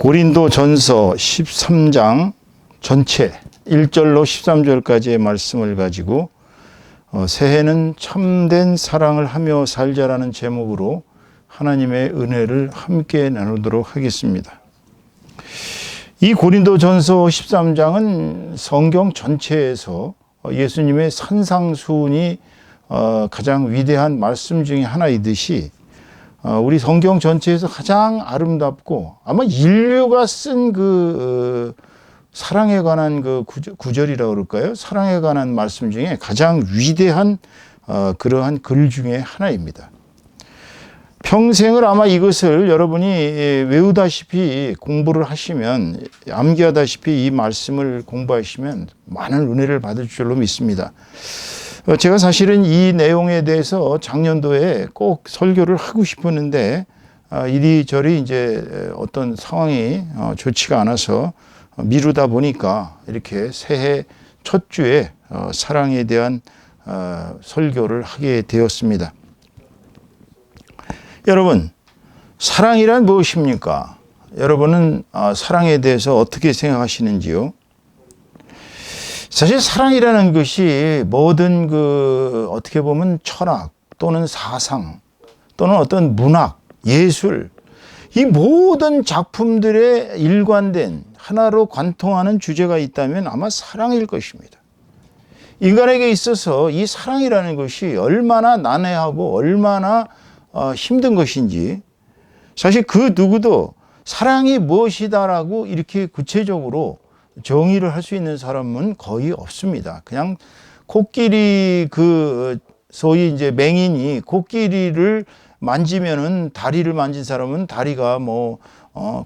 고린도전서 13장 전체 1절로 13절까지의 말씀을 가지고 새해는 참된 사랑을 하며 살자라는 제목으로 하나님의 은혜를 함께 나누도록 하겠습니다. 이 고린도전서 13장은 성경 전체에서 예수님의 산상수훈이 가장 위대한 말씀 중에 하나이듯이 우리 성경 전체에서 가장 아름답고 아마 인류가 쓴 사랑에 관한 구절이라고 그럴까요? 사랑에 관한 말씀 중에 가장 위대한 그러한 글 중에 하나입니다. 평생을 아마 이것을 여러분이 외우다시피 공부를 하시면, 암기하다시피 이 말씀을 공부하시면 많은 은혜를 받을 줄로 믿습니다. 제가 사실은 이 내용에 대해서 작년도에 꼭 설교를 하고 싶었는데 이리저리 이제 어떤 상황이 좋지가 않아서 미루다 보니까 이렇게 새해 첫 주에 사랑에 대한 설교를 하게 되었습니다. 여러분, 사랑이란 무엇입니까? 여러분은 사랑에 대해서 어떻게 생각하시는지요? 사실 사랑이라는 것이 모든 어떻게 보면 철학 또는 사상 또는 어떤 문학, 예술, 이 모든 작품들에 일관된 하나로 관통하는 주제가 있다면 아마 사랑일 것입니다. 인간에게 있어서 이 사랑이라는 것이 얼마나 난해하고 얼마나 힘든 것인지, 사실 그 누구도 사랑이 무엇이다라고 이렇게 구체적으로 정의를 할 수 있는 사람은 거의 없습니다. 그냥 코끼리 소위 이제 맹인이 코끼리를 만지면은, 다리를 만진 사람은 다리가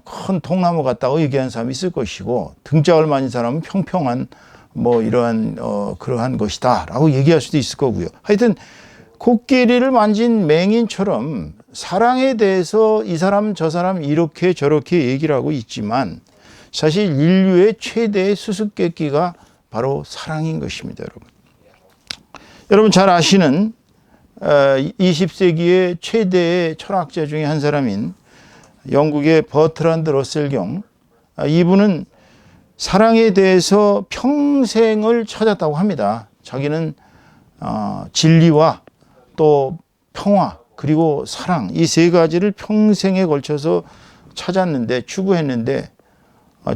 큰 통나무 같다고 얘기하는 사람이 있을 것이고, 등짝을 만진 사람은 평평한 이러한 그러한 것이다라고 얘기할 수도 있을 거고요. 하여튼 코끼리를 만진 맹인처럼 사랑에 대해서 이 사람 저 사람 이렇게 저렇게 얘기를 하고 있지만 사실 인류의 최대의 수수께끼가 바로 사랑인 것입니다. 여러분 잘 아시는 20세기의 최대의 철학자 중에 한 사람인 영국의 버트란드 러셀 경, 이분은 사랑에 대해서 평생을 찾았다고 합니다. 자기는 진리와 또 평화 그리고 사랑, 이 세 가지를 평생에 걸쳐서 찾았는데, 추구했는데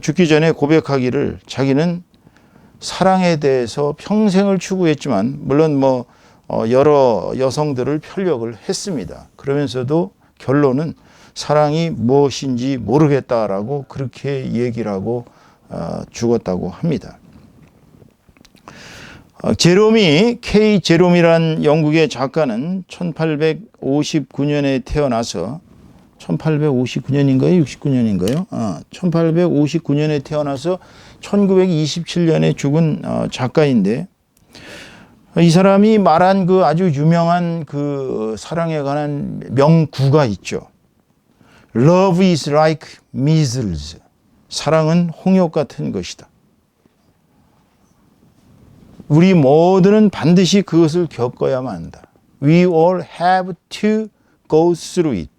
죽기 전에 고백하기를 자기는 사랑에 대해서 평생을 추구했지만 물론 여러 여성들을 편력을 했습니다. 그러면서도 결론은 사랑이 무엇인지 모르겠다라고 그렇게 얘기를 하고 죽었다고 합니다. K. 제롬이란 영국의 작가는 1859년에 태어나서 1859년인가요? 69년인가요? 1859년에 태어나서 1927년에 죽은 작가인데, 이 사람이 말한 아주 유명한 사랑에 관한 명구가 있죠. Love is like measles. 사랑은 홍역 같은 것이다. 우리 모두는 반드시 그것을 겪어야만 한다. We all have to go through it.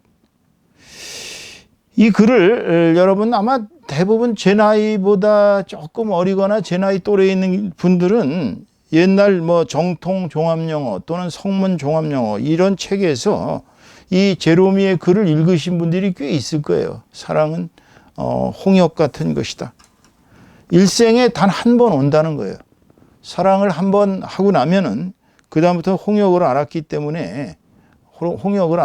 이 글을 여러분 아마 대부분 제 나이보다 조금 어리거나 제 나이 또래에 있는 분들은 옛날 정통 종합영어 또는 성문 종합영어 이런 책에서 이 제로미의 글을 읽으신 분들이 꽤 있을 거예요. 사랑은 홍역 같은 것이다. 일생에 단 한 번 온다는 거예요. 사랑을 한 번 하고 나면은 그다음부터 홍역을 알았기 때문에 홍역을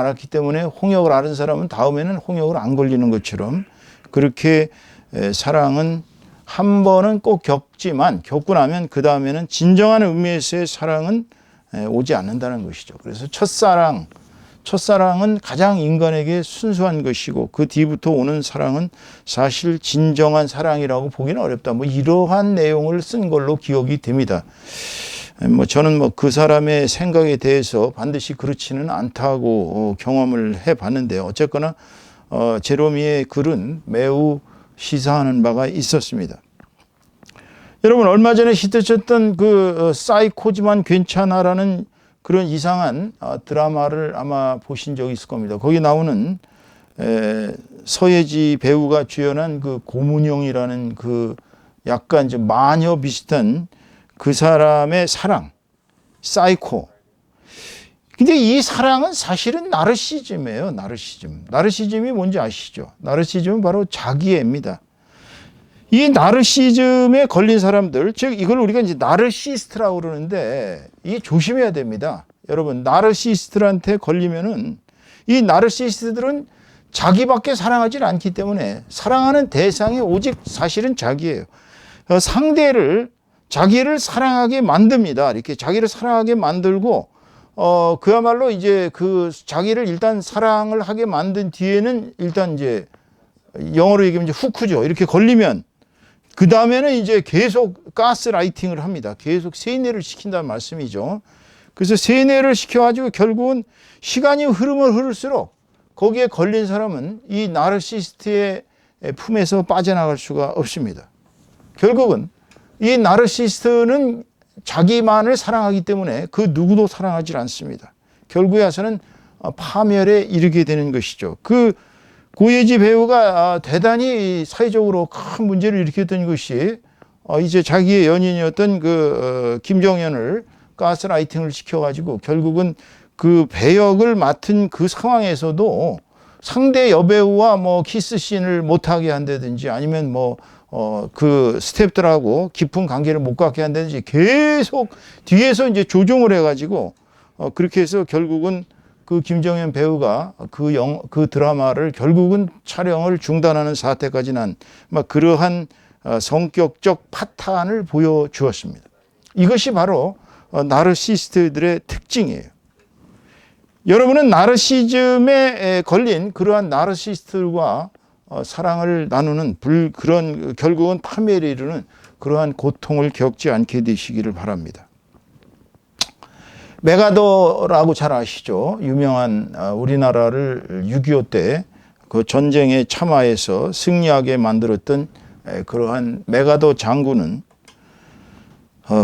아는 사람은 다음에는 홍역을 안 걸리는 것처럼, 그렇게 사랑은 한 번은 꼭 겪지만 겪고 나면 그 다음에는 진정한 의미에서의 사랑은 오지 않는다는 것이죠. 그래서 첫사랑은 가장 인간에게 순수한 것이고 그 뒤부터 오는 사랑은 사실 진정한 사랑이라고 보기는 어렵다. 이러한 내용을 쓴 걸로 기억이 됩니다. 저는 그 사람의 생각에 대해서 반드시 그렇지는 않다고 경험을 해봤는데요. 어쨌거나 제로미의 글은 매우 시사하는 바가 있었습니다. 여러분 얼마 전에 히트쳤던 사이코지만 괜찮아라는 그런 이상한 드라마를 아마 보신 적이 있을 겁니다. 거기 나오는 서예지 배우가 주연한 그 고문영이라는 그 약간 좀 마녀 비슷한 그 사람의 사랑, 사이코. 근데 이 사랑은 사실은 나르시즘이에요. 나르시즘이 뭔지 아시죠? 나르시즘은 바로 자기애입니다. 이 나르시즘에 걸린 사람들, 즉 이걸 우리가 이제 나르시스트라고 그러는데 이 조심해야 됩니다. 여러분, 나르시스트한테 걸리면은 이 나르시스트들은 자기밖에 사랑하지 않기 때문에 사랑하는 대상이 오직 사실은 자기예요. 상대를 자기를 사랑하게 만듭니다. 이렇게 자기를 사랑하게 만들고 그야말로 이제 그 자기를 일단 사랑을 하게 만든 뒤에는 일단 이제 영어로 얘기하면 이제 후크죠. 이렇게 걸리면 그 다음에는 이제 계속 가스라이팅을 합니다. 계속 세뇌를 시킨다는 말씀이죠. 그래서 세뇌를 시켜가지고 결국은 시간이 흐르면 흐를수록 거기에 걸린 사람은 이 나르시스트의 품에서 빠져나갈 수가 없습니다. 결국은 이 나르시스트는 자기만을 사랑하기 때문에 그 누구도 사랑하지 않습니다. 결국에 와서는 파멸에 이르게 되는 것이죠. 그 고예지 배우가 대단히 사회적으로 큰 문제를 일으켰던 것이 이제 자기의 연인이었던 그 김정연을 가스라이팅을 시켜가지고 결국은 그 배역을 맡은 그 상황에서도 상대 여배우와 뭐 키스씬을 못하게 한다든지 아니면 뭐 그 스태프들하고 깊은 관계를 못 갖게 한다든지 계속 뒤에서 이제 조종을 해가지고 그렇게 해서 결국은 그 김정현 배우가 그 드라마를 결국은 촬영을 중단하는 사태까지 난 막 그러한 성격적 파탄을 보여주었습니다. 이것이 바로 나르시스트들의 특징이에요. 여러분은 나르시즘에 걸린 그러한 나르시스트들과 사랑을 나누는 그런 결국은 파멸에 이르는 그러한 고통을 겪지 않게 되시기를 바랍니다. 메가더라고 잘 아시죠? 유명한 우리나라를 6.25 때 그 전쟁에 참화해서 승리하게 만들었던 그러한 메가더 장군은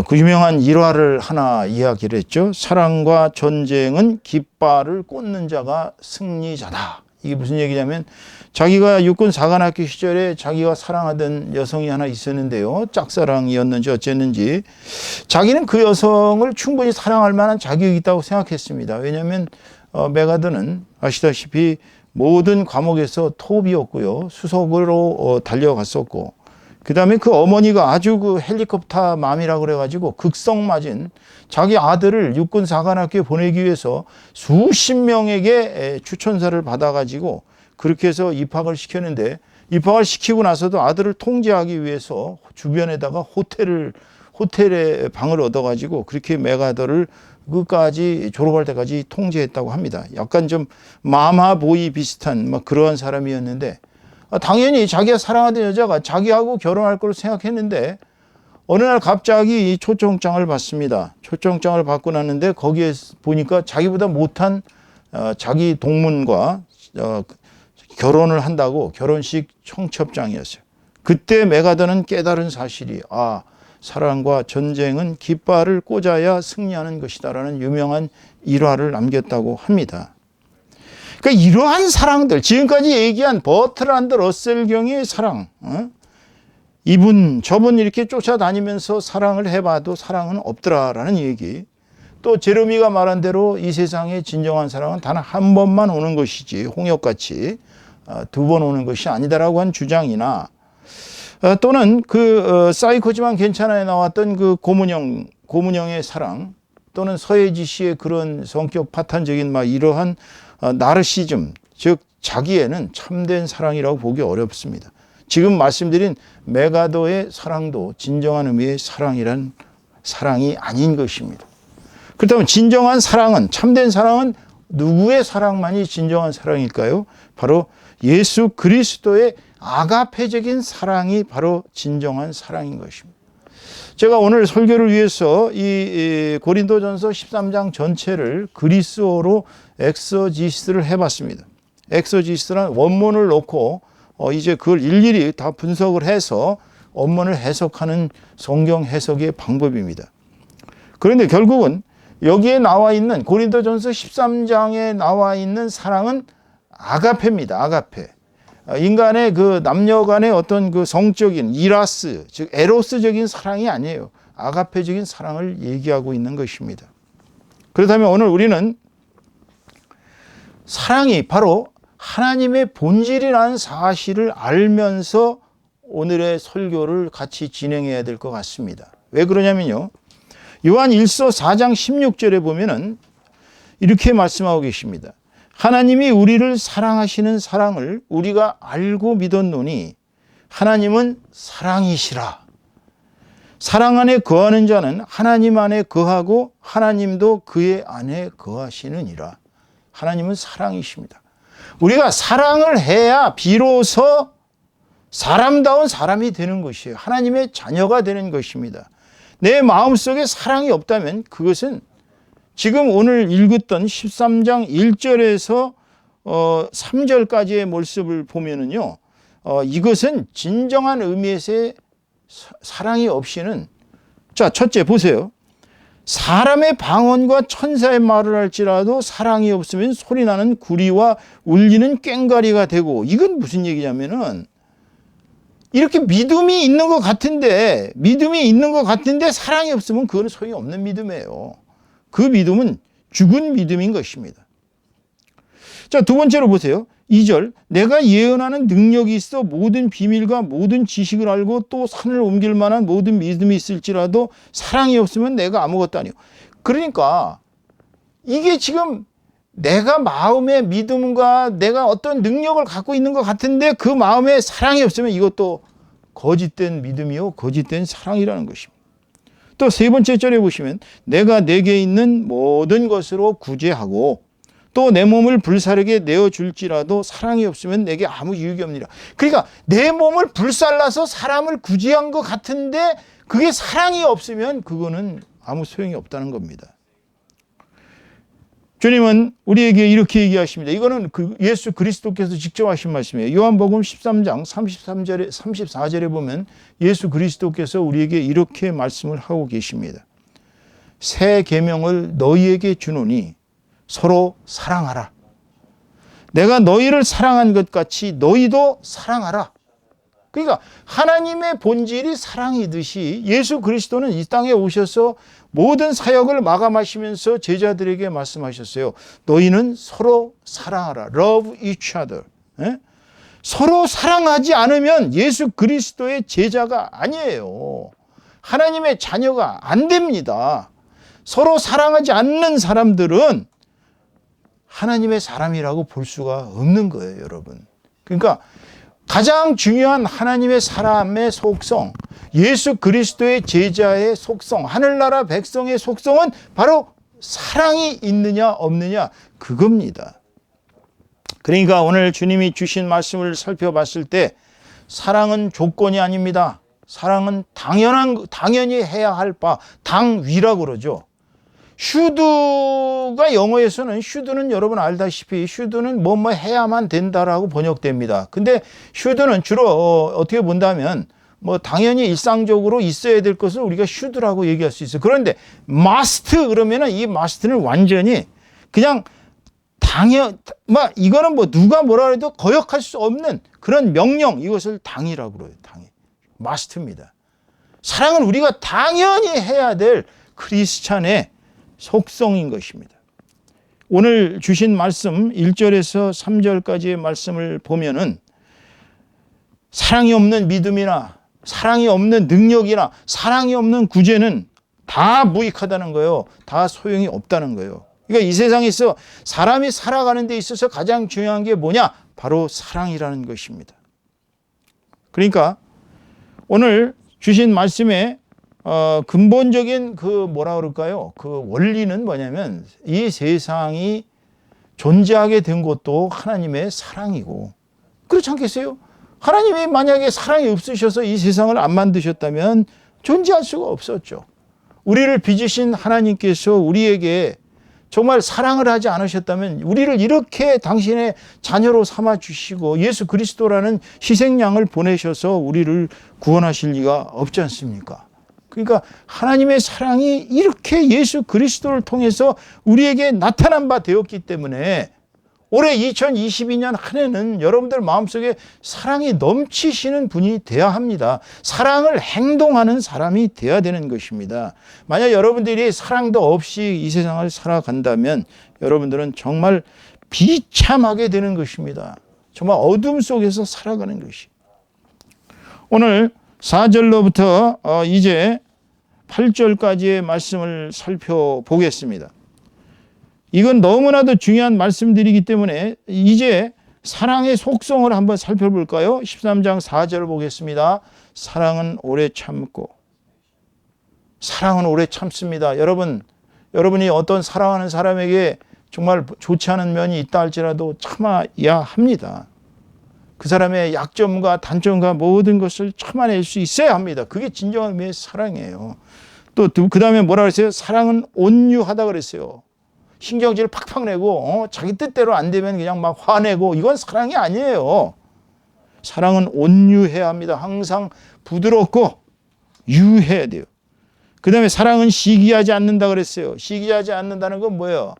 그 유명한 일화를 하나 이야기를 했죠. 사랑과 전쟁은 깃발을 꽂는 자가 승리자다. 이게 무슨 얘기냐면 자기가 육군 사관학교 시절에 자기가 사랑하던 여성이 하나 있었는데요. 짝사랑이었는지 어쨌는지 자기는 그 여성을 충분히 사랑할 만한 자격이 있다고 생각했습니다. 왜냐하면 메가더는 아시다시피 모든 과목에서 톱이었고요. 수석으로 달려갔었고 그 다음에 그 어머니가 아주 그 헬리콥터 맘이라고 그래가지고 극성맞은 자기 아들을 육군 사관학교에 보내기 위해서 수십 명에게 추천서를 받아가지고 그렇게 해서 입학을 시켰는데 입학을 시키고 나서도 아들을 통제하기 위해서 주변에다가 호텔에 방을 얻어가지고 그렇게 메가더를 끝까지 졸업할 때까지 통제했다고 합니다. 약간 좀 마마보이 비슷한 막 그러한 사람이었는데 당연히 자기가 사랑하던 여자가 자기하고 결혼할 걸 생각했는데 어느 날 갑자기 이 초청장을 받습니다. 초청장을 받고 났는데 거기에 보니까 자기보다 못한 자기 동문과 결혼을 한다고 결혼식 청첩장이었어요. 그때 메가더는 깨달은 사실이 사랑과 전쟁은 깃발을 꽂아야 승리하는 것이다라는 유명한 일화를 남겼다고 합니다. 그러니까 이러한 사랑들, 지금까지 얘기한 버트란드 러셀 경의 사랑, 이분 저분 이렇게 쫓아다니면서 사랑을 해봐도 사랑은 없더라라는 얘기. 또 제르미가 말한 대로 이 세상에 진정한 사랑은 단 한 번만 오는 것이지 홍역같이 두 번 오는 것이 아니다라고 한 주장이나 또는 사이코지만 괜찮아에 나왔던 그 고문영의 사랑 또는 서예지 씨의 그런 성격 파탄적인 막 이러한 나르시즘, 즉 자기애는 참된 사랑이라고 보기 어렵습니다. 지금 말씀드린 메가더의 사랑도 진정한 의미의 사랑이란 사랑이 아닌 것입니다. 그렇다면 진정한 사랑은, 참된 사랑은 누구의 사랑만이 진정한 사랑일까요? 바로 예수 그리스도의 아가페적인 사랑이 바로 진정한 사랑인 것입니다. 제가 오늘 설교를 위해서 이 고린도전서 13장 전체를 그리스어로 엑서지스를 해봤습니다. 엑서지스란 원문을 놓고 이제 그걸 일일이 다 분석을 해서 원문을 해석하는 성경 해석의 방법입니다. 그런데 결국은 여기에 나와 있는 고린도전서 13장에 나와 있는 사랑은 아가페입니다. 아가페. 인간의 그 남녀 간의 어떤 그 성적인 이라스, 즉 에로스적인 사랑이 아니에요. 아가페적인 사랑을 얘기하고 있는 것입니다. 그렇다면 오늘 우리는 사랑이 바로 하나님의 본질이라는 사실을 알면서 오늘의 설교를 같이 진행해야 될 것 같습니다. 왜 그러냐면요. 요한 1서 4장 16절에 보면은 이렇게 말씀하고 계십니다. 하나님이 우리를 사랑하시는 사랑을 우리가 알고 믿었노니 하나님은 사랑이시라. 사랑 안에 거하는 자는 하나님 안에 거하고 하나님도 그의 안에 거하시느니라. 하나님은 사랑이십니다. 우리가 사랑을 해야 비로소 사람다운 사람이 되는 것이에요. 하나님의 자녀가 되는 것입니다. 내 마음속에 사랑이 없다면 그것은 지금 오늘 읽었던 13장 1절에서 3절까지의 모습을 보면은요, 이것은 진정한 의미에서의 사랑이 없이는, 자, 첫째 보세요. 사람의 방언과 천사의 말을 할지라도 사랑이 없으면 소리나는 구리와 울리는 꽹과리가 되고, 이건 무슨 얘기냐면은 이렇게 믿음이 있는 것 같은데 사랑이 없으면 그건 소용이 없는 믿음이에요. 그 믿음은 죽은 믿음인 것입니다. 자, 두 번째로 보세요. 2절, 내가 예언하는 능력이 있어 모든 비밀과 모든 지식을 알고 또 산을 옮길 만한 모든 믿음이 있을지라도 사랑이 없으면 내가 아무것도 아니요. 그러니까 이게 지금 내가 마음의 믿음과 내가 어떤 능력을 갖고 있는 것 같은데 그 마음에 사랑이 없으면 이것도 거짓된 믿음이요, 거짓된 사랑이라는 것입니다. 또 세 번째 절에 보시면 내가 내게 있는 모든 것으로 구제하고 또 내 몸을 불사르게 내어줄지라도 사랑이 없으면 내게 아무 유익이 없느니라. 그러니까 내 몸을 불살라서 사람을 구제한 것 같은데 그게 사랑이 없으면 그거는 아무 소용이 없다는 겁니다. 주님은 우리에게 이렇게 얘기하십니다. 이거는 예수 그리스도께서 직접 하신 말씀이에요. 요한복음 13장 34절에 보면 예수 그리스도께서 우리에게 이렇게 말씀을 하고 계십니다. 새 계명을 너희에게 주노니 서로 사랑하라. 내가 너희를 사랑한 것 같이 너희도 사랑하라. 그러니까 하나님의 본질이 사랑이듯이 예수 그리스도는 이 땅에 오셔서 모든 사역을 마감하시면서 제자들에게 말씀하셨어요. 너희는 서로 사랑하라. Love each other. 서로 사랑하지 않으면 예수 그리스도의 제자가 아니에요. 하나님의 자녀가 안 됩니다. 서로 사랑하지 않는 사람들은 하나님의 사람이라고 볼 수가 없는 거예요, 여러분. 그러니까 가장 중요한 하나님의 사람의 속성, 예수 그리스도의 제자의 속성, 하늘나라 백성의 속성은 바로 사랑이 있느냐 없느냐 그겁니다. 그러니까 오늘 주님이 주신 말씀을 살펴봤을 때 사랑은 조건이 아닙니다. 사랑은 당연히 해야 할 바, 당위라고 그러죠. 슈드가 영어에서는 슈드는 여러분 알다시피 슈드는 뭐 해야만 된다라고 번역됩니다. 근데 슈드는 주로 어떻게 본다면 뭐 당연히 일상적으로 있어야 될 것을 우리가 슈드라고 얘기할 수 있어요. 그런데 must 그러면은 이 must는 완전히 그냥 이거는 뭐 누가 뭐라 해도 거역할 수 없는 그런 명령, 이것을 당이라고 그래요. 당이. must입니다. 사랑은 우리가 당연히 해야 될 크리스찬의 속성인 것입니다. 오늘 주신 말씀 1절에서 3절까지의 말씀을 보면은 사랑이 없는 믿음이나 사랑이 없는 능력이나 사랑이 없는 구제는 다 무익하다는 거예요. 다 소용이 없다는 거예요. 그러니까 이 세상에서 사람이 살아가는 데 있어서 가장 중요한 게 뭐냐? 바로 사랑이라는 것입니다. 그러니까 오늘 주신 말씀에 근본적인 뭐라 그럴까요? 그 원리는 뭐냐면 이 세상이 존재하게 된 것도 하나님의 사랑이고, 그렇지 않겠어요? 하나님이 만약에 사랑이 없으셔서 이 세상을 안 만드셨다면 존재할 수가 없었죠. 우리를 빚으신 하나님께서 우리에게 정말 사랑을 하지 않으셨다면 우리를 이렇게 당신의 자녀로 삼아 주시고 예수 그리스도라는 희생양을 보내셔서 우리를 구원하실 리가 없지 않습니까? 그러니까 하나님의 사랑이 이렇게 예수 그리스도를 통해서 우리에게 나타난 바 되었기 때문에 올해 2022년 한 해는 여러분들 마음속에 사랑이 넘치시는 분이 되어야 합니다. 사랑을 행동하는 사람이 되어야 되는 것입니다. 만약 여러분들이 사랑도 없이 이 세상을 살아간다면 여러분들은 정말 비참하게 되는 것입니다. 정말 어둠 속에서 살아가는 것이. 오늘 4절로부터 이제 8절까지의 말씀을 살펴보겠습니다. 이건 너무나도 중요한 말씀들이기 때문에 이제 사랑의 속성을 한번 살펴볼까요? 13장 4절 보겠습니다. 사랑은 오래 참고. 사랑은 오래 참습니다. 여러분이 어떤 사랑하는 사람에게 정말 좋지 않은 면이 있다 할지라도 참아야 합니다. 그 사람의 약점과 단점과 모든 것을 참아낼 수 있어야 합니다. 그게 진정한 의미의 사랑이에요. 또 그 다음에 뭐라 그랬어요? 사랑은 온유하다 그랬어요. 신경질 팍팍 내고 자기 뜻대로 안 되면 그냥 막 화내고 이건 사랑이 아니에요. 사랑은 온유해야 합니다. 항상 부드럽고 유해야 돼요. 그 다음에 사랑은 시기하지 않는다 그랬어요. 시기하지 않는다는 건 뭐예요?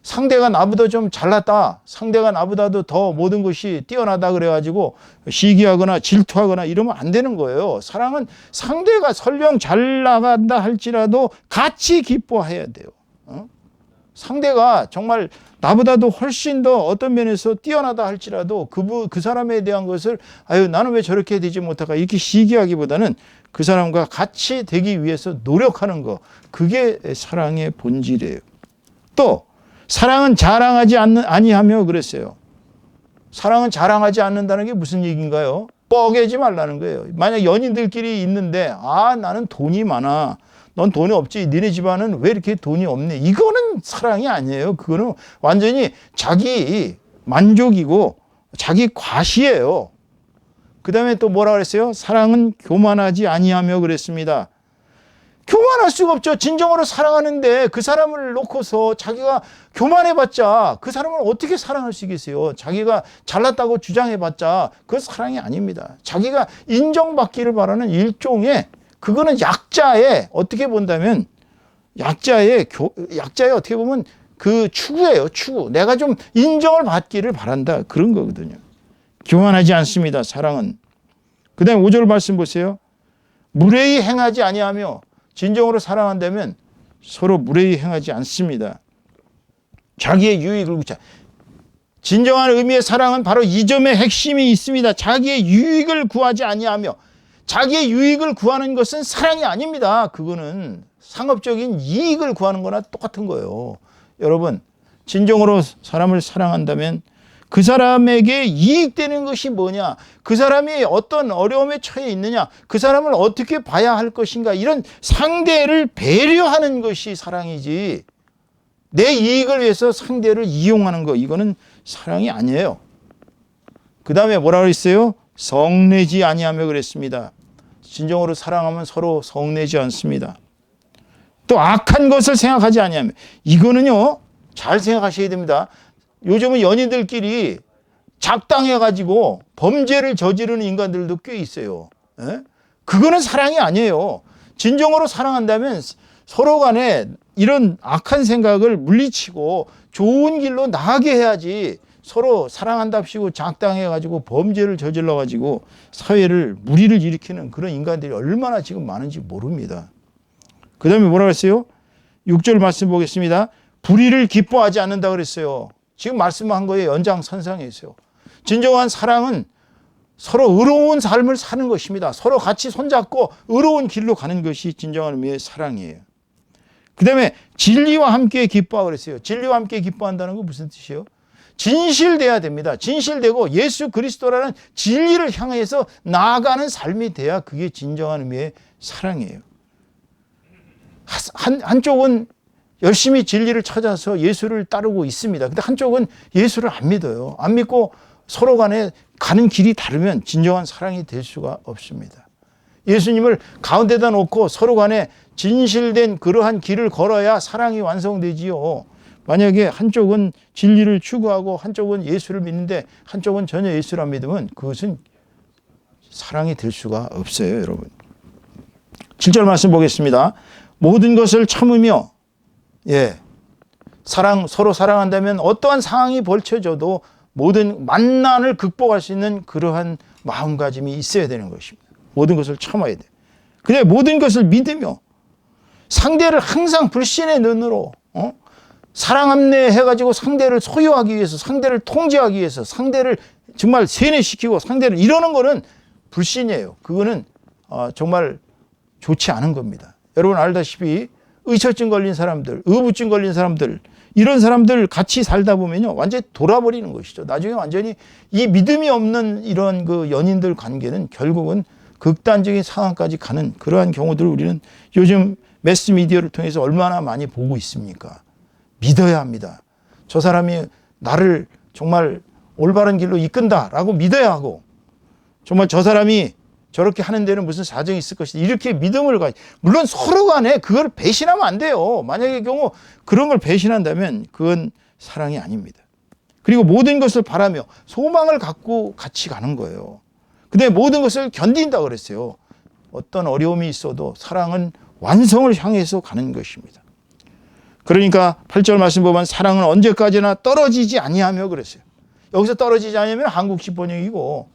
상대가 나보다 좀 잘났다. 상대가 나보다도 더 모든 것이 뛰어나다 그래가지고 시기하거나 질투하거나 이러면 안 되는 거예요. 사랑은 상대가 설령 잘 나간다 할지라도 같이 기뻐해야 돼요. 상대가 정말 나보다도 훨씬 더 어떤 면에서 뛰어나다 할지라도 그 사람에 대한 것을 나는 왜 저렇게 되지 못할까 이렇게 시기하기보다는 그 사람과 같이 되기 위해서 노력하는 거, 그게 사랑의 본질이에요. 또 사랑은 자랑하지 아니하며 그랬어요. 사랑은 자랑하지 않는다는 게 무슨 얘기인가요? 뻐개지 말라는 거예요. 만약 연인들끼리 있는데 나는 돈이 많아. 넌 돈이 없지. 니네 집안은 왜 이렇게 돈이 없니? 이거는 사랑이 아니에요. 그거는 완전히 자기 만족이고 자기 과시예요. 그 다음에 또 뭐라 그랬어요? 사랑은 교만하지 아니하며 그랬습니다. 교만할 수가 없죠. 진정으로 사랑하는데 그 사람을 놓고서 자기가 교만해봤자 그 사람을 어떻게 사랑할 수 있겠어요? 자기가 잘났다고 주장해봤자 그건 사랑이 아닙니다. 자기가 인정받기를 바라는 일종의, 그거는 약자의, 어떻게 본다면 약자의 어떻게 보면 그 추구예요. 추구. 내가 좀 인정을 받기를 바란다. 그런 거거든요. 교만하지 않습니다. 사랑은. 그 다음에 5절 말씀 보세요. 무례히 행하지 아니하며. 진정으로 사랑한다면 서로 무례히 행하지 않습니다. 자기의 유익을 구차. 진정한 의미의 사랑은 바로 이 점에 핵심이 있습니다. 자기의 유익을 구하지 아니하며. 자기의 유익을 구하는 것은 사랑이 아닙니다. 그거는 상업적인 이익을 구하는 거나 똑같은 거예요. 여러분, 진정으로 사람을 사랑한다면 그 사람에게 이익되는 것이 뭐냐, 그 사람이 어떤 어려움에 처해 있느냐, 그 사람을 어떻게 봐야 할 것인가, 이런 상대를 배려하는 것이 사랑이지, 내 이익을 위해서 상대를 이용하는 거, 이거는 사랑이 아니에요. 그 다음에 뭐라고 했어요? 성내지 아니하며 그랬습니다. 진정으로 사랑하면 서로 성내지 않습니다. 또 악한 것을 생각하지 아니하며. 이거는요, 잘 생각하셔야 됩니다. 요즘은 연인들끼리 작당해가지고 범죄를 저지르는 인간들도 꽤 있어요. 그거는 사랑이 아니에요. 진정으로 사랑한다면 서로 간에 이런 악한 생각을 물리치고 좋은 길로 나가게 해야지, 서로 사랑한답시고 작당해가지고 범죄를 저질러가지고 사회를 무리를 일으키는 그런 인간들이 얼마나 지금 많은지 모릅니다. 그 다음에 뭐라고 했어요? 6절 말씀 보겠습니다. 불의를 기뻐하지 않는다 그랬어요. 지금 말씀한 거에 연장선상에 있어요. 진정한 사랑은 서로 의로운 삶을 사는 것입니다. 서로 같이 손잡고 의로운 길로 가는 것이 진정한 의미의 사랑이에요. 그 다음에 진리와 함께 기뻐하고 그랬어요. 진리와 함께 기뻐한다는 건 무슨 뜻이에요? 진실돼야 됩니다. 진실되고 예수 그리스도라는 진리를 향해서 나아가는 삶이 돼야 그게 진정한 의미의 사랑이에요. 한쪽은 열심히 진리를 찾아서 예수를 따르고 있습니다. 근데 한쪽은 예수를 안 믿어요. 안 믿고 서로 간에 가는 길이 다르면 진정한 사랑이 될 수가 없습니다. 예수님을 가운데다 놓고 서로 간에 진실된 그러한 길을 걸어야 사랑이 완성되지요. 만약에 한쪽은 진리를 추구하고 한쪽은 예수를 믿는데 한쪽은 전혀 예수를 안 믿으면 그것은 사랑이 될 수가 없어요, 여러분. 7절 말씀 보겠습니다. 모든 것을 참으며, 서로 사랑한다면 어떠한 상황이 벌쳐져도 모든 만난을 극복할 수 있는 그러한 마음가짐이 있어야 되는 것입니다. 모든 것을 참아야 돼. 그래 모든 것을 믿으며 상대를 항상 불신의 눈으로 사랑함내 해가지고 상대를 소유하기 위해서, 상대를 통제하기 위해서, 상대를 정말 세뇌시키고 상대를 이러는 거는 불신이에요. 그거는 정말 좋지 않은 겁니다. 여러분 알다시피 의처증 걸린 사람들, 의부증 걸린 사람들, 이런 사람들 같이 살다 보면요 완전히 돌아버리는 것이죠. 나중에 완전히 이 믿음이 없는 이런 그 연인들 관계는 결국은 극단적인 상황까지 가는 그러한 경우들을 우리는 요즘 매스미디어를 통해서 얼마나 많이 보고 있습니까? 믿어야 합니다. 저 사람이 나를 정말 올바른 길로 이끈다라고 믿어야 하고, 정말 저 사람이 저렇게 하는 데는 무슨 사정이 있을 것이다, 이렇게 믿음을 물론 서로 간에 그걸 배신하면 안 돼요. 만약의 경우 그런 걸 배신한다면 그건 사랑이 아닙니다. 그리고 모든 것을 바라며 소망을 갖고 같이 가는 거예요. 근데 모든 것을 견딘다 그랬어요. 어떤 어려움이 있어도 사랑은 완성을 향해서 가는 것입니다. 그러니까 8절 말씀 보면 사랑은 언제까지나 떨어지지 아니하며 그랬어요. 여기서 떨어지지 아니하면 한국식 번역이고,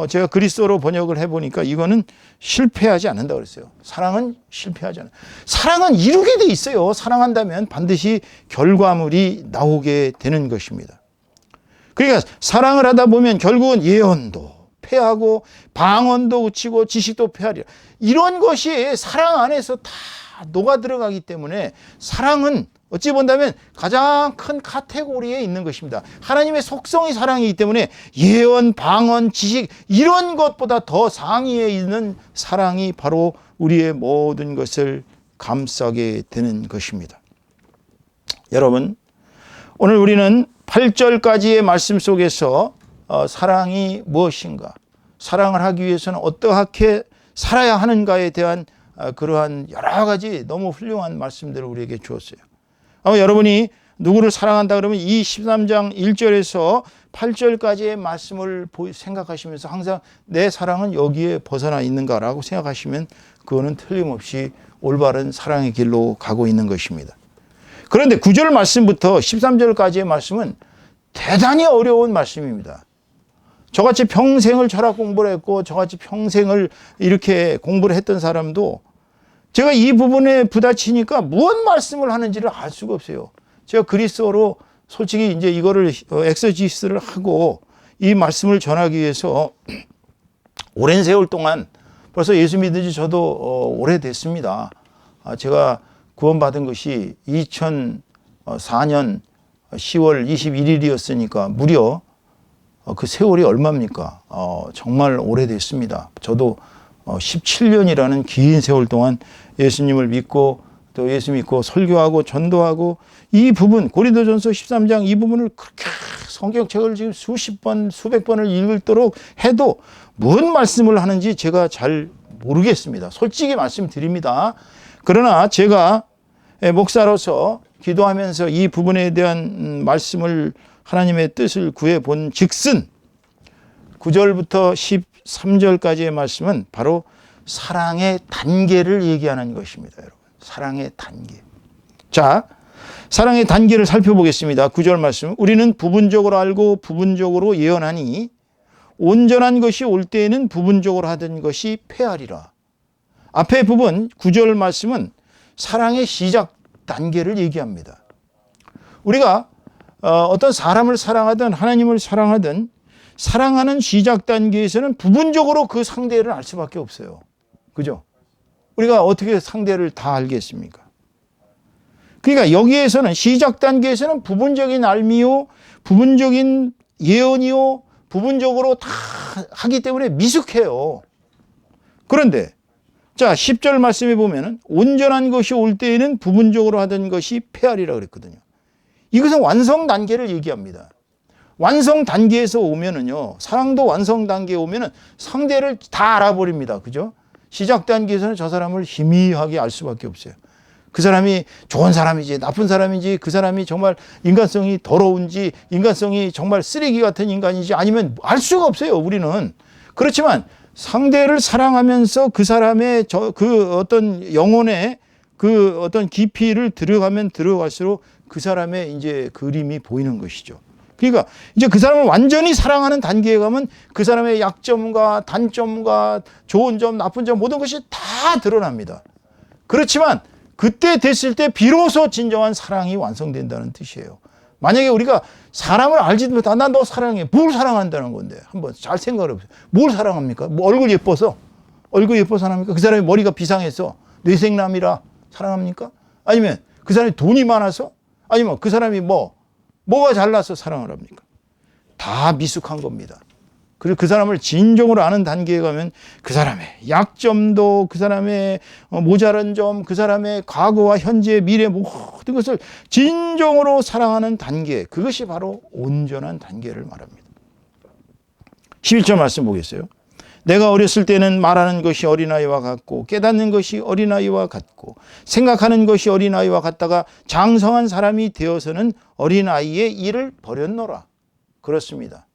제가 그리스어로 번역을 해보니까 이거는 실패하지 않는다 그랬어요. 사랑은 실패하지 않아요. 사랑은 이루게 돼 있어요. 사랑한다면 반드시 결과물이 나오게 되는 것입니다. 그러니까 사랑을 하다 보면 결국은 예언도 패하고 방언도 그치고 지식도 패하리라. 이런 것이 사랑 안에서 다 녹아 들어가기 때문에 사랑은 어찌 본다면 가장 큰 카테고리에 있는 것입니다. 하나님의 속성이 사랑이기 때문에 예언, 방언, 지식 이런 것보다 더 상위에 있는 사랑이 바로 우리의 모든 것을 감싸게 되는 것입니다. 여러분, 오늘 우리는 8절까지의 말씀 속에서 사랑이 무엇인가, 사랑을 하기 위해서는 어떻게 살아야 하는가에 대한 그러한 여러 가지 너무 훌륭한 말씀들을 우리에게 주었어요. 아마 여러분이 누구를 사랑한다 그러면 이 13장 1절에서 8절까지의 말씀을 생각하시면서 항상 내 사랑은 여기에 벗어나 있는가라고 생각하시면 그거는 틀림없이 올바른 사랑의 길로 가고 있는 것입니다. 그런데 9절 말씀부터 13절까지의 말씀은 대단히 어려운 말씀입니다. 저같이 평생을 철학 공부를 했고 저같이 평생을 이렇게 공부를 했던 사람도 제가 이 부분에 부딪히니까 무슨 말씀을 하는지를 알 수가 없어요. 제가 그리스어로 솔직히 이제 이거를 엑서지스를 하고 이 말씀을 전하기 위해서 오랜 세월 동안, 벌써 예수 믿은 지 저도 오래됐습니다. 제가 구원받은 것이 2004년 10월 21일이었으니까 무려 그 세월이 얼마입니까? 정말 오래됐습니다. 저도 17년이라는 긴 세월 동안 예수님을 믿고 또 예수 믿고 설교하고 전도하고, 이 부분 고린도전서 13장 이 부분을 그렇게 성경책을 지금 수십 번 수백 번을 읽도록 해도 무슨 말씀을 하는지 제가 잘 모르겠습니다. 솔직히 말씀드립니다. 그러나 제가 목사로서 기도하면서 이 부분에 대한 말씀을, 하나님의 뜻을 구해본 즉슨 9절부터 13절까지의 말씀은 바로 사랑의 단계를 얘기하는 것입니다. 여러분, 사랑의 단계. 자, 사랑의 단계를 살펴보겠습니다. 9절 말씀. 우리는 부분적으로 알고 부분적으로 예언하니 온전한 것이 올 때에는 부분적으로 하던 것이 패하리라. 앞에 부분 9절 말씀은 사랑의 시작 단계를 얘기합니다. 우리가 어떤 사람을 사랑하든 하나님을 사랑하든 사랑하는 시작 단계에서는 부분적으로 그 상대를 알 수밖에 없어요. 그죠? 우리가 어떻게 상대를 다 알겠습니까? 그러니까 여기에서는 시작 단계에서는 부분적인 알미요, 부분적인 예언이요, 부분적으로 다 하기 때문에 미숙해요. 그런데 자, 10절 말씀에 보면은 온전한 것이 올 때에는 부분적으로 하던 것이 패하리라 그랬거든요. 이것은 완성 단계를 얘기합니다. 완성 단계에서 오면은요, 사랑도 완성 단계에 오면은 상대를 다 알아버립니다. 그죠? 시작 단계에서는 저 사람을 희미하게 알 수밖에 없어요. 그 사람이 좋은 사람인지 나쁜 사람인지, 그 사람이 정말 인간성이 더러운지, 인간성이 정말 쓰레기 같은 인간인지 아니면 알 수가 없어요, 우리는. 그렇지만 상대를 사랑하면서 그 사람의 그 어떤 영혼의 그 어떤 깊이를 들어가면 들어갈수록 그 사람의 이제 그림이 보이는 것이죠. 그러니까 이제 그 사람을 완전히 사랑하는 단계에 가면 그 사람의 약점과 단점과 좋은 점, 나쁜 점 모든 것이 다 드러납니다. 그렇지만 그때 됐을 때 비로소 진정한 사랑이 완성된다는 뜻이에요. 만약에 우리가 사람을 알지도 못하고 난 너 사랑해. 뭘 사랑한다는 건데 한번 잘 생각을 해보세요. 뭘 사랑합니까? 뭐 얼굴 예뻐서? 얼굴 예뻐서 사랑합니까? 그 사람이 머리가 비상해서 뇌생남이라 사랑합니까? 아니면 그 사람이 돈이 많아서? 아니면 그 사람이 뭐가 잘나서 사랑을 합니까? 다 미숙한 겁니다. 그리고 그 사람을 진정으로 아는 단계에 가면 그 사람의 약점도, 그 사람의 모자란 점, 그 사람의 과거와 현재, 미래 모든 것을 진정으로 사랑하는 단계, 그것이 바로 온전한 단계를 말합니다. 11절 말씀 보겠어요. 내가 어렸을 때는 말하는 것이 어린아이와 같고 깨닫는 것이 어린아이와 같고 생각하는 것이 어린아이와 같다가 장성한 사람이 되어서는 어린아이의 일을 버렸노라. 그렇습니다.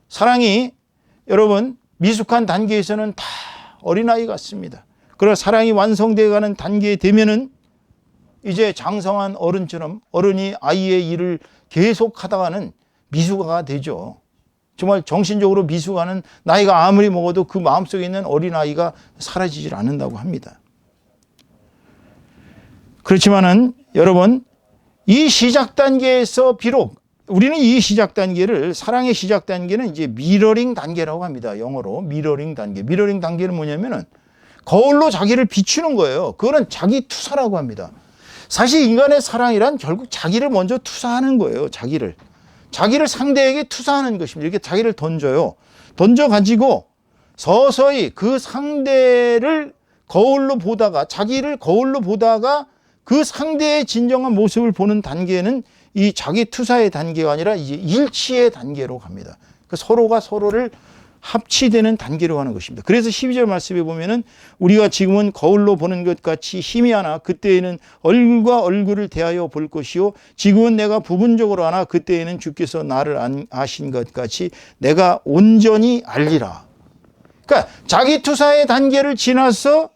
사랑이 여러분 미숙한 단계에서는 다 어린아이 같습니다. 그러나 사랑이 완성되어 가는 단계에 되면은 이제 장성한 어른처럼 어른이 아이의 일을 계속 하다가는 미숙아가 되죠. 정말 정신적으로 미숙아는 나이가 아무리 먹어도 그 마음속에 있는 어린아이가 사라지질 않는다고 합니다. 그렇지만은 여러분 이 시작 단계에서 비록 우리는 이 시작 단계를 사랑의 시작 단계는 이제 미러링 단계라고 합니다. 영어로 미러링 단계. 미러링 단계는 뭐냐면은 거울로 자기를 비추는 거예요. 그거는 자기 투사라고 합니다. 사실 인간의 사랑이란 결국 자기를 먼저 투사하는 거예요. 자기를 상대에게 투사하는 것입니다. 이렇게 자기를 던져요. 던져가지고 서서히 그 상대를 거울로 보다가 자기를 거울로 보다가 그 상대의 진정한 모습을 보는 단계는 이 자기 투사의 단계가 아니라 이제 일치의 단계로 갑니다. 그러니까 서로가 서로를 합치되는 단계로 가는 것입니다. 그래서 12절 말씀에 보면은 우리가 지금은 거울로 보는 것 같이 희미하나 그때에는 얼굴과 얼굴을 대하여 볼 것이요 지금은 내가 부분적으로 하나 그때에는 주께서 나를 아신 것 같이 내가 온전히 알리라. 그러니까 자기 투사의 단계를 지나서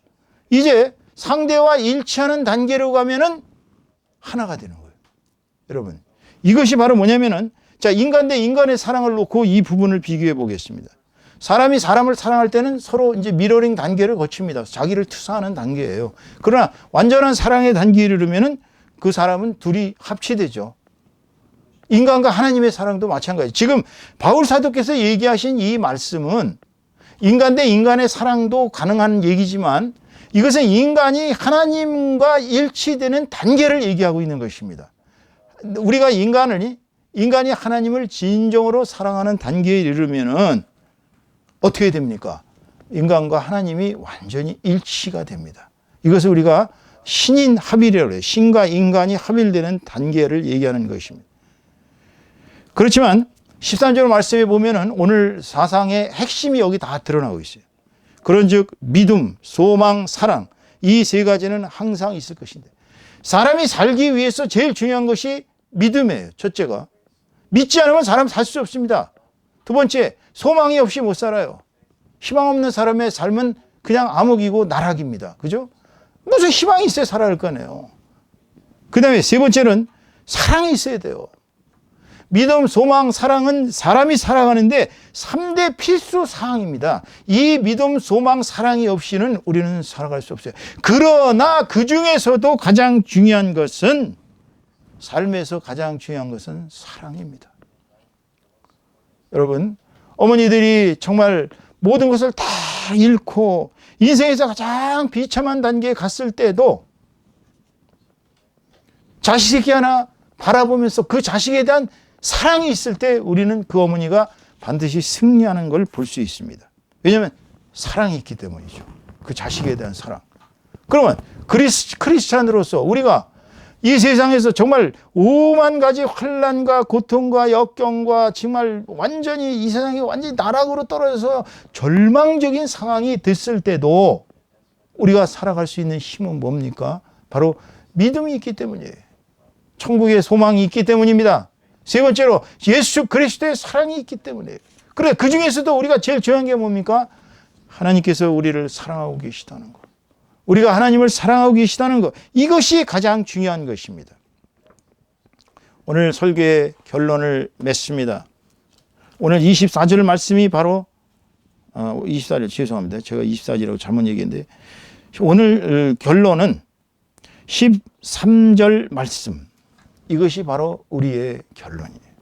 이제 상대와 일치하는 단계로 가면은 하나가 되는 거예요. 여러분 이것이 바로 뭐냐면은 자 인간 대 인간의 사랑을 놓고 이 부분을 비교해 보겠습니다. 사람이 사람을 사랑할 때는 서로 이제 미러링 단계를 거칩니다. 자기를 투사하는 단계예요. 그러나 완전한 사랑의 단계에 이르면은 그 사람은 둘이 합치되죠. 인간과 하나님의 사랑도 마찬가지. 지금 바울 사도께서 얘기하신 이 말씀은 인간 대 인간의 사랑도 가능한 얘기지만 이것은 인간이 하나님과 일치되는 단계를 얘기하고 있는 것입니다. 우리가 인간이 하나님을 진정으로 사랑하는 단계에 이르면은 어떻게 됩니까? 인간과 하나님이 완전히 일치가 됩니다. 이것을 우리가 신인 합일이라고 해요. 신과 인간이 합일되는 단계를 얘기하는 것입니다. 그렇지만 13절 말씀에 보면은 오늘 사상의 핵심이 여기 다 드러나고 있어요. 그런즉 믿음, 소망, 사랑 이 세 가지는 항상 있을 것인데 사람이 살기 위해서 제일 중요한 것이 믿음이에요. 첫째가 믿지 않으면 사람 살 수 없습니다. 두 번째 소망이 없이 못 살아요. 희망 없는 사람의 삶은 그냥 암흑이고 나락입니다. 그죠? 무슨 희망이 있어야 살아갈 거네요. 그 다음에 세 번째는 사랑이 있어야 돼요. 믿음, 소망, 사랑은 사람이 살아가는데 3대 필수 사항입니다. 이 믿음, 소망, 사랑이 없이는 우리는 살아갈 수 없어요. 그러나 그 중에서도 가장 중요한 것은 삶에서 가장 중요한 것은 사랑입니다. 여러분, 어머니들이 정말 모든 것을 다 잃고 인생에서 가장 비참한 단계에 갔을 때도 자식 새끼 하나 바라보면서 그 자식에 대한 사랑이 있을 때 우리는 그 어머니가 반드시 승리하는 걸 볼 수 있습니다. 왜냐하면 사랑이 있기 때문이죠. 그 자식에 대한 사랑. 그러면 크리스찬으로서 우리가 이 세상에서 정말 오만 가지 환난과 고통과 역경과 정말 완전히 이 세상이 완전히 나락으로 떨어져서 절망적인 상황이 됐을 때도 우리가 살아갈 수 있는 힘은 뭡니까? 바로 믿음이 있기 때문이에요. 천국의 소망이 있기 때문입니다. 세 번째로 예수 그리스도의 사랑이 있기 때문이에요. 그래 그 중에서도 우리가 제일 중요한 게 뭡니까? 하나님께서 우리를 사랑하고 계시다는 것. 우리가 하나님을 사랑하고 계시다는 것. 이것이 가장 중요한 것입니다. 오늘 설교의 결론을 맺습니다. 오늘 24절 말씀이 바로 24절 죄송합니다. 제가 24절이라고 잘못 얘기했는데 오늘 결론은 13절 말씀, 이것이 바로 우리의 결론이에요.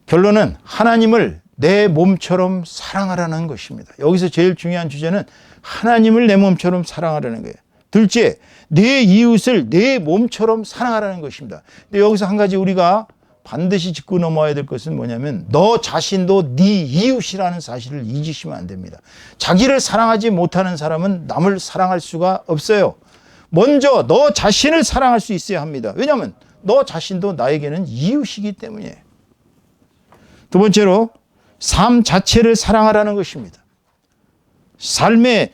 결론은 하나님을 내 몸처럼 사랑하라는 것입니다. 여기서 제일 중요한 주제는 하나님을 내 몸처럼 사랑하라는 거예요. 둘째, 내 이웃을 내 몸처럼 사랑하라는 것입니다. 근데 여기서 한 가지 우리가 반드시 짚고 넘어야 될 것은 뭐냐면 너 자신도 네 이웃이라는 사실을 잊으시면 안 됩니다. 자기를 사랑하지 못하는 사람은 남을 사랑할 수가 없어요. 먼저 너 자신을 사랑할 수 있어야 합니다. 왜냐하면 너 자신도 나에게는 이웃이기 때문이에요. 두 번째로 삶 자체를 사랑하라는 것입니다. 삶의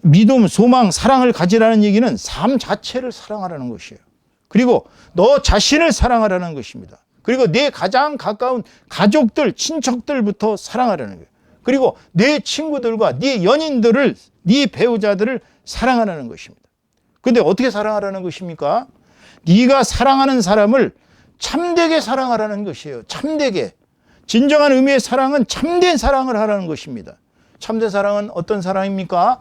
믿음, 소망, 사랑을 가지라는 얘기는 삶 자체를 사랑하라는 것이에요. 그리고 너 자신을 사랑하라는 것입니다. 그리고 내 가장 가까운 가족들, 친척들부터 사랑하라는 거예요. 그리고 내 친구들과 네 연인들을, 네 배우자들을 사랑하라는 것입니다. 그런데 어떻게 사랑하라는 것입니까? 네가 사랑하는 사람을 참되게 사랑하라는 것이에요. 참되게. 진정한 의미의 사랑은 참된 사랑을 하라는 것입니다. 참된 사랑은 어떤 사랑입니까?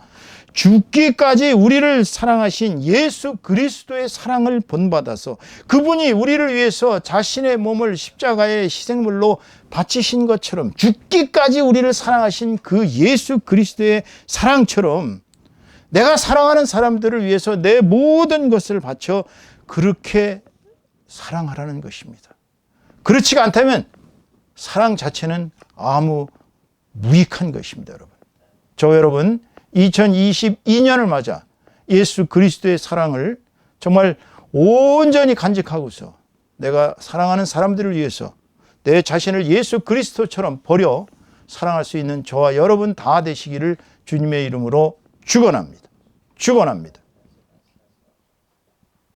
죽기까지 우리를 사랑하신 예수 그리스도의 사랑을 본받아서 그분이 우리를 위해서 자신의 몸을 십자가의 희생물로 바치신 것처럼 죽기까지 우리를 사랑하신 그 예수 그리스도의 사랑처럼 내가 사랑하는 사람들을 위해서 내 모든 것을 바쳐 그렇게 사랑하라는 것입니다. 그렇지가 않다면 사랑 자체는 아무 무익한 것입니다, 여러분. 여러분 2022년을 맞아 예수 그리스도의 사랑을 정말 온전히 간직하고서 내가 사랑하는 사람들을 위해서 내 자신을 예수 그리스도처럼 버려 사랑할 수 있는 저와 여러분 다 되시기를 주님의 이름으로 축원합니다. 축원합니다.